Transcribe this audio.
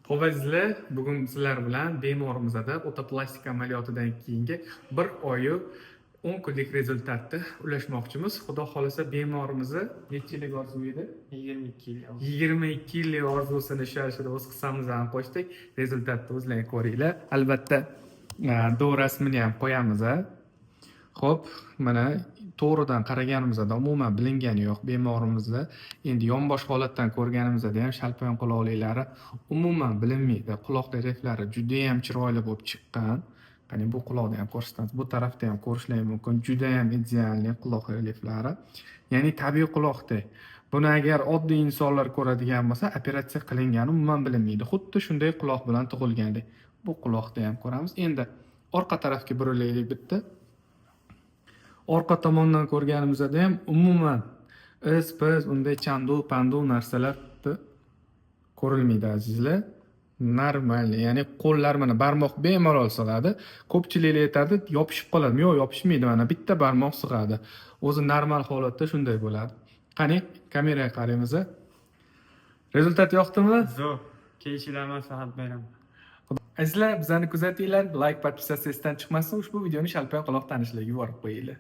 Xo'p azizlar, bugun sizlar bilan bemorimizda otoplastik amaliyotidan keyingi 1 oyi 10 kunlik rezultatni ulashmoqchimiz. Xudo xolasa bemorimizni necha yillik orzu edi? 22 yil. 22 yillik orzusini ishlarishida o'z hissamizni ham qo'shdik. Rezultatni o'zlaring ko'ringlar. Albatta, do rasmini ham qo'yamiz. Xo'p, mana to'g'ridan qaraganimizda umuman bilingani yo'q bemorimizni. Endi yonbosh holatdan ko'rganimizda ham shalpang quloqliklari umuman bilinmaydi. Quloq releflari juda ham chiroyli bo'lib chiqqan. Qani bu quloqni ham ko'rsatamiz. Bu tarafda ham ko'rishingiz mumkin. Juda ham idealniy quloq releflari. Ya'ni tabiiy quloqdek. Buni agar oddiy insonlar ko'radigan bo'lsa, operatsiya qilingani umuman bilinmaydi. Xuddi shunday quloq bilan tug'ilgandek. Bu quloqda ham ko'ramiz. Endi orqa tarafga burilaylik bitta. Orqa tomondan ko'rganimizda ham umuman biz unday chandu narsalar ko'rilmaydi azizlar. Normal, ya'ni qo'llar mana barmoq bemalol sig'adi. Ko'pchiliklar aytadi, yopishib qoladi. Yo'q, yopishmaydi, mana bitta barmoq sig'adi. O'zi normal holatda shunday bo'ladi. Qani, kameraga qaraymiz. Rezultat yoqdimi? Zo'r. Kelishinglar maslahat beraman. Azizlar, bizani kuzatinglar, like, podpisatsiya esdan chiqmasin. Ushbu videoni shalpang quloq tanishlariga yuborib qo'yinglar.